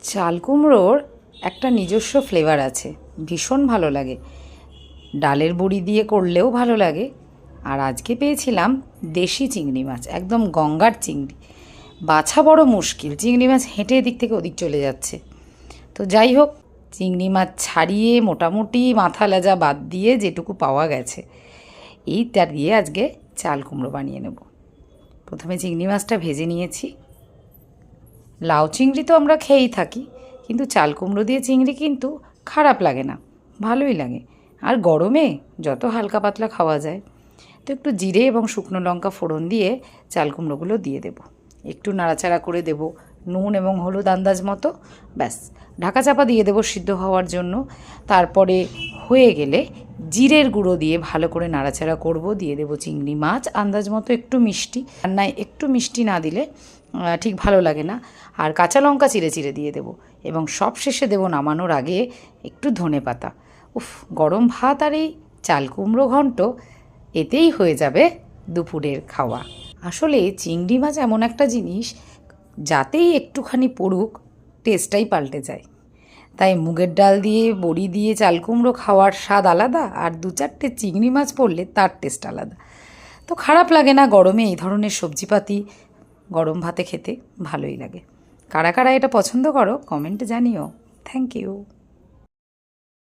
চাল কুমড়োর একটা নিজস্ব ফ্লেভার আছে, ভীষণ ভালো লাগে। ডালের বড়ি দিয়ে করলেও ভালো লাগে। আর আজকে পেয়েছিলাম দেশি চিংড়ি মাছ, একদম গঙ্গার চিংড়ি। বাছা বড় মুশকিল, চিংড়ি মাছ হেঁটে এদিক থেকে ওদিক চলে যাচ্ছে। তো যাই হোক, চিংড়ি মাছ ছাড়িয়ে মোটামুটি মাথা লেজা বাদ দিয়ে যেটুকু পাওয়া গেছে, এইটা দিয়ে আজকে চাল কুমড়ো বানিয়ে নেব। প্রথমে চিংড়ি মাছটা ভেজে নিয়েছি। লাউ চিংড়ি তো আমরা খেয়েই থাকি, কিন্তু চাল কুমড়ো দিয়ে চিংড়ি কিন্তু খারাপ লাগে না, ভালোই লাগে। আর গরমে যত হালকা পাতলা খাওয়া যায়। তো একটু জিরে এবং শুকনো লঙ্কা ফোড়ন দিয়ে চাল কুমড়োগুলো দিয়ে দেব, একটু নাড়াচাড়া করে দেব, নুন এবং হলুদ আন্দাজ মতো, ব্যাস ঢাকা চাপা দিয়ে দেবো সিদ্ধ হওয়ার জন্য। তারপরে হয়ে গেলে জিরের গুঁড়ো দিয়ে ভালো করে নাড়াচাড়া করব, দিয়ে দেবো চিংড়ি মাছ আন্দাজ মতো, একটু মিষ্টি, রান্নায় একটু মিষ্টি না দিলে ঠিক ভালো লাগে না। আর কাঁচা লঙ্কা চিরে চিরে দিয়ে দেবো, এবং সব শেষে দেবো নামানোর আগে একটু ধনেপাতা। উফ, গরম ভাত আর এই চাল কুমড়ো ঘন্ট, এতেই হয়ে যাবে দুপুরের খাওয়া। আসলে চিংড়ি মাছ এমন একটা জিনিস, যাতেই একটুখানি পড়ুক টেস্টটাই পাল্টে যায়। তাই মুগের ডাল দিয়ে বড়ি দিয়ে চাল কুমড়ো খাওয়ার স্বাদ আলাদা, আর দু চারটে চিংড়ি মাছ পড়লে তার টেস্ট আলাদা। তো খারাপ লাগে না, গরমে এই ধরনের সবজিপাতি গরম ভাতে খেতে ভালোই লাগে। কারা কারা এটা পছন্দ করো কমেন্টে জানিও। Thank you.